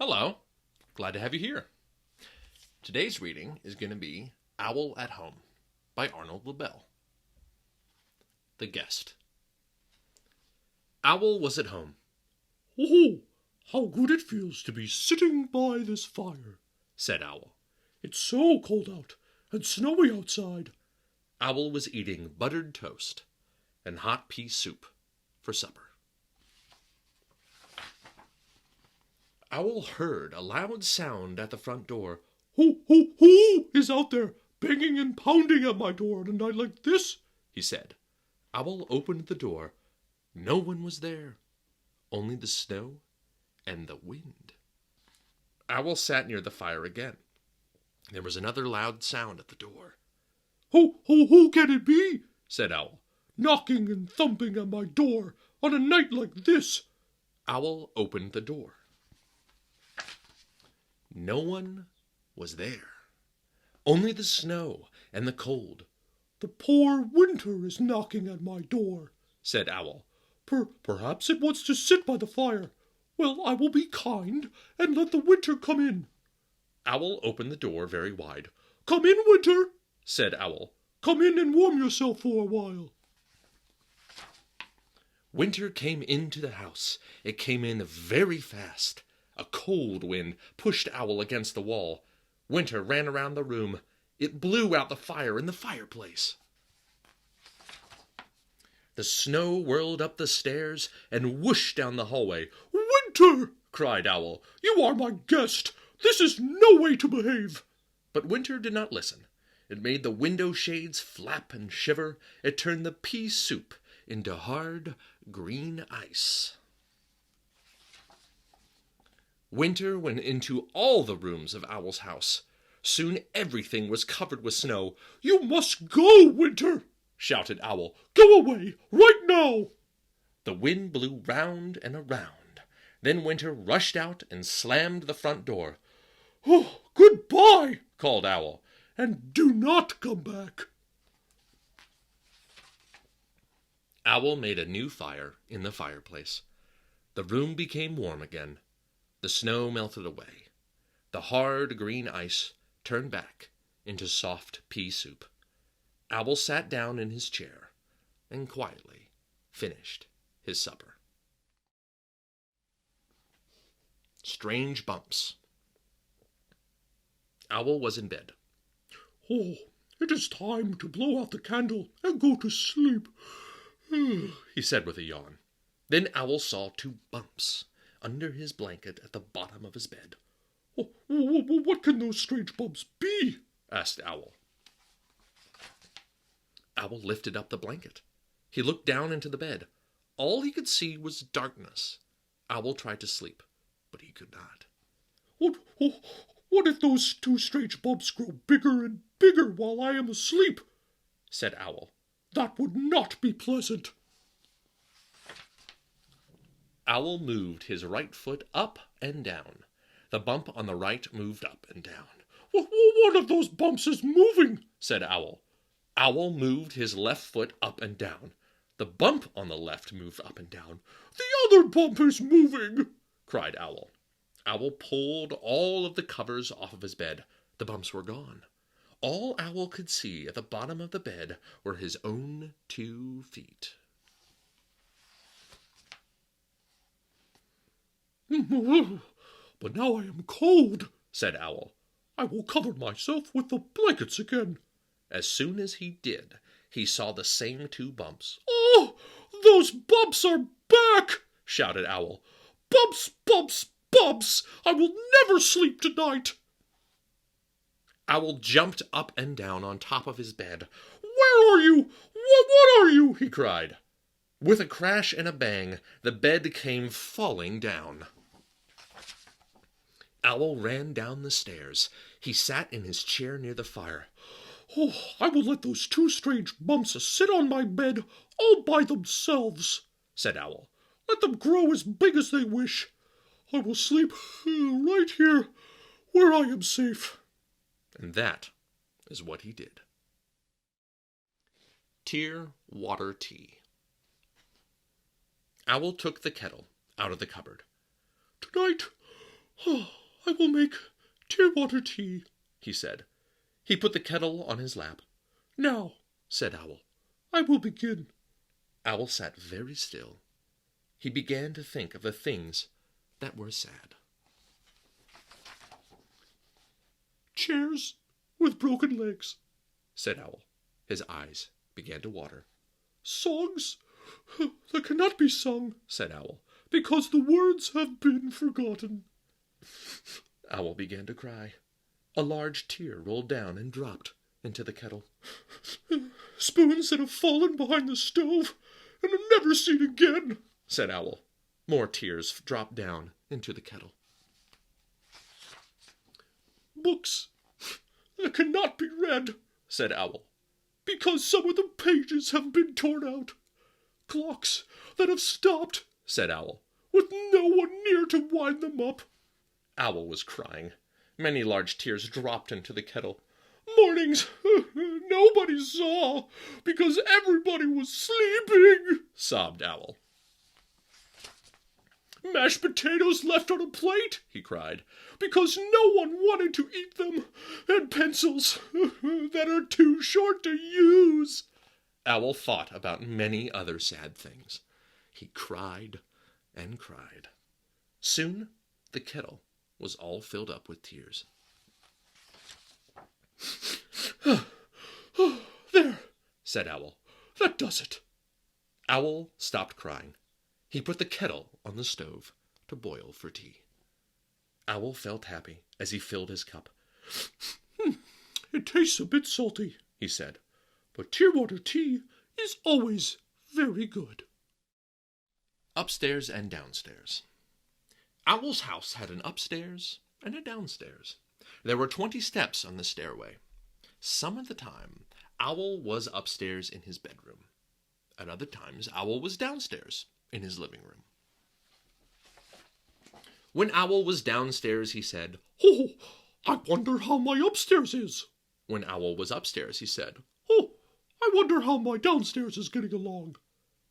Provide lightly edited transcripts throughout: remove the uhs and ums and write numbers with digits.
Hello. Glad to have you here. Today's reading is going to be Owl at Home by Arnold Lobel. The Guest. Owl was at home. "Oh, how good it feels to be sitting by this fire," said Owl. "It's so cold out and snowy outside." Owl was eating buttered toast and hot pea soup for supper. Owl heard a loud sound at the front door. Who is out there banging and pounding at my door on a night like this?" he said. Owl opened the door. No one was there, only the snow and the wind. Owl sat near the fire again. There was another loud sound at the door. Who can it be?" said Owl. "Knocking and thumping at my door on a night like this." Owl opened the door. No one was there, only the snow and the cold. "The poor winter is knocking at my door," said Owl. Perhaps it wants to sit by the fire. Well, I will be kind and let the winter come in." Owl opened the door very wide. "Come in, winter," said Owl. "Come in and warm yourself for a while." Winter came into the house. It came in very fast. A cold wind pushed Owl against the wall. Winter ran around the room. It blew out the fire in the fireplace. The snow whirled up the stairs and whooshed down the hallway. "Winter!" cried Owl. "You are my guest. This is no way to behave." But Winter did not listen. It made the window shades flap and shiver. It turned the pea soup into hard green ice. Winter went into all the rooms of Owl's house. Soon everything was covered with snow. "You must go, Winter!" shouted Owl. "Go away, right now!" The wind blew round and around. Then Winter rushed out and slammed the front door. "Oh, goodbye!" called Owl. "And do not come back." Owl made a new fire in the fireplace. The room became warm again. The snow melted away. The hard green ice turned back into soft pea soup. Owl sat down in his chair and quietly finished his supper. Strange bumps. Owl was in bed. "Oh, it is time to blow out the candle and go to sleep," he said with a yawn. Then Owl saw two bumps under his blanket at the bottom of his bed. "Oh, what can those strange bumps be?" asked Owl. Owl lifted up the blanket. He looked down into the bed. All he could see was darkness. Owl tried to sleep, but he could not. What if those two strange bumps grow bigger and bigger while I am asleep?" said Owl. "That would not be pleasant." Owl moved his right foot up and down. The bump on the right moved up and down. "One of those bumps is moving," said Owl. Owl moved his left foot up and down. The bump on the left moved up and down. "The other bump is moving," cried Owl. Owl pulled all of the covers off of his bed. The bumps were gone. All Owl could see at the bottom of the bed were his own 2 feet. "But now I am cold," said Owl. "I will cover myself with the blankets again." As soon as he did, he saw the same 2 bumps. "Oh, those bumps are back!" shouted Owl. "Bumps, bumps, bumps! I will never sleep tonight." Owl jumped up and down on top of his bed. "Where are you? What are you?" he cried. With a crash and a bang, the bed came falling down. Owl ran down the stairs. He sat in his chair near the fire. "Oh, I will let those 2 strange bumps sit on my bed all by themselves," said Owl. "Let them grow as big as they wish. I will sleep right here where I am safe." And that is what he did. Tear water tea. Owl took the kettle out of the cupboard. "Tonight Oh, I will make tear-water tea, he said. He put the kettle on his lap. Now, said Owl. I will begin. Owl sat very still. He began to think of the things that were sad. Chairs with broken legs, said Owl. His eyes began to water. Songs that cannot be sung, said Owl, because the words have been forgotten. Owl began to cry. A large tear rolled down and dropped into the kettle. Spoons that have fallen behind the stove and are never seen again, said Owl. More tears dropped down into the kettle. Books that cannot be read, said Owl, because some of the pages have been torn out. Clocks that have stopped, said Owl, with no one near to wind them up. Owl was crying. Many large tears dropped into the kettle. Mornings nobody saw, because everybody was sleeping, sobbed Owl. Mashed potatoes left on a plate, he cried, because no one wanted to eat them, and pencils that are too short to use. Owl thought about many other sad things. He cried and cried. Soon the kettle was all filled up with tears. There, said Owl. That does it. Owl stopped crying. He put the kettle on the stove to boil for tea. Owl felt happy as he filled his cup. It tastes a bit salty, he said, but tear-water tea is always very good. Upstairs and downstairs. Owl's house had an upstairs and a downstairs. There were 20 steps on the stairway. Some of the time, Owl was upstairs in his bedroom. At other times, Owl was downstairs in his living room. When Owl was downstairs, he said, Oh, I wonder how my upstairs is. When Owl was upstairs, he said, Oh, I wonder how my downstairs is getting along.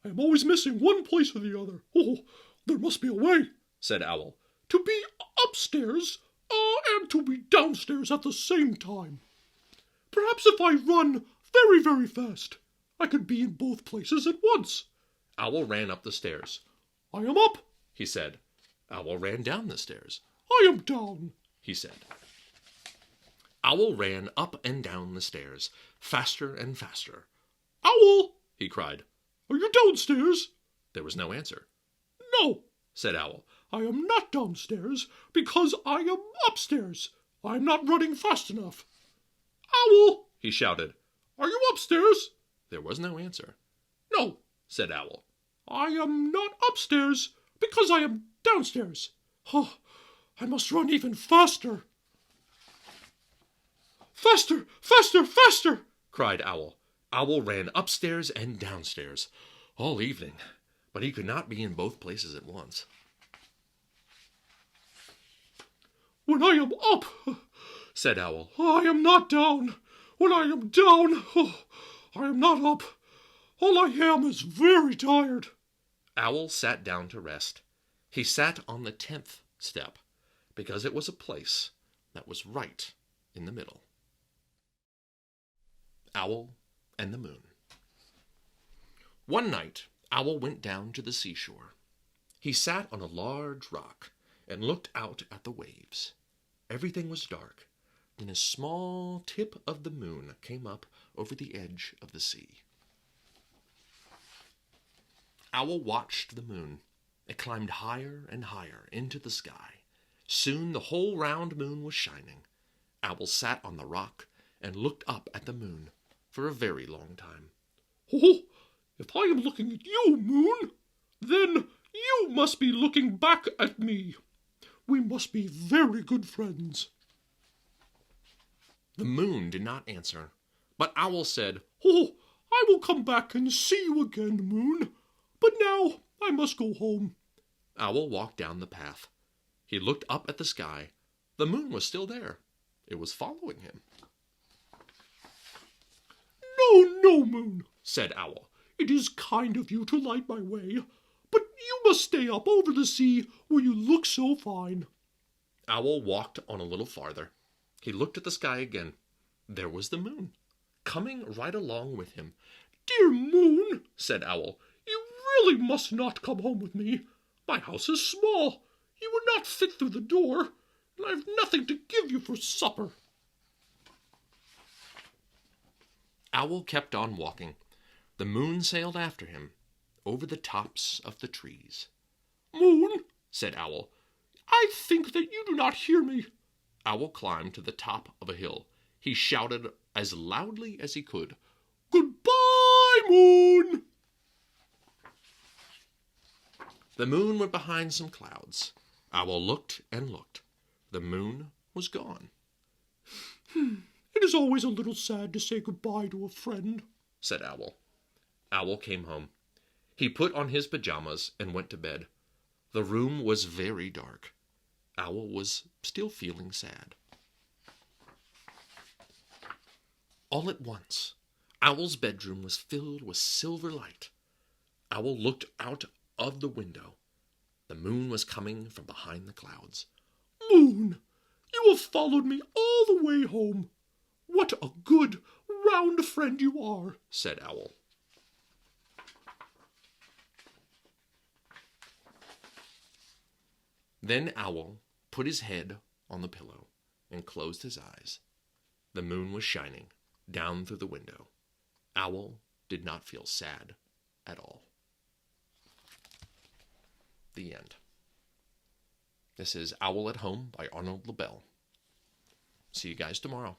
I am always missing one place or the other. Oh, there must be a way, said Owl, to be upstairs and to be downstairs at the same time. Perhaps if I run very, very fast, I could be in both places at once. Owl ran up the stairs. I am up, he said. Owl ran down the stairs. I am down, he said. Owl ran up and down the stairs, faster and faster. Owl, he cried. Are you downstairs? There was no answer. No, said Owl. I am not downstairs because I am upstairs. I am not running fast enough. Owl, he shouted. Are you upstairs? There was no answer. No, said Owl. I am not upstairs because I am downstairs. Oh, I must run even faster. Faster, faster, faster, cried Owl. Owl ran upstairs and downstairs all evening, but he could not be in both places at once. When I am up, said Owl, I am not down. When I am down, I am not up. All I am is very tired. Owl sat down to rest. He sat on the 10th step, because it was a place that was right in the middle. Owl and the Moon. One night, Owl went down to the seashore. He sat on a large rock and looked out at the waves. Everything was dark. Then a small tip of the moon came up over the edge of the sea. Owl watched the moon. It climbed higher and higher into the sky. Soon the whole round moon was shining. Owl sat on the rock and looked up at the moon for a very long time. Oh, if I am looking at you, moon, then you must be looking back at me. We must be very good friends. The moon did not answer, but Owl said, Oh, I will come back and see you again, moon. But now I must go home. Owl walked down the path. He looked up at the sky. The moon was still there. It was following him. No, no, moon, said Owl. It is kind of you to light my way, but you must stay up over the sea where you look so fine. Owl walked on a little farther. He looked at the sky again. There was the moon, coming right along with him. "Dear moon," said Owl, "you really must not come home with me. My house is small. You would not fit through the door, and I have nothing to give you for supper." Owl kept on walking. The moon sailed after him, over the tops of the trees. "Moon," said Owl, "I think that you do not hear me." Owl climbed to the top of a hill. He shouted as loudly as he could, "Goodbye, moon!" The moon went behind some clouds. Owl looked and looked. The moon was gone. "It is always a little sad to say goodbye to a friend," said Owl. Owl came home. He put on his pajamas and went to bed. The room was very dark. Owl was still feeling sad. All at once, Owl's bedroom was filled with silver light. Owl looked out of the window. The moon was coming from behind the clouds. "Moon, you have followed me all the way home. What a good, round friend you are," said Owl. Then Owl put his head on the pillow and closed his eyes. The moon was shining down through the window. Owl did not feel sad at all. The end. This is Owl at Home by Arnold Lobel. See you guys tomorrow.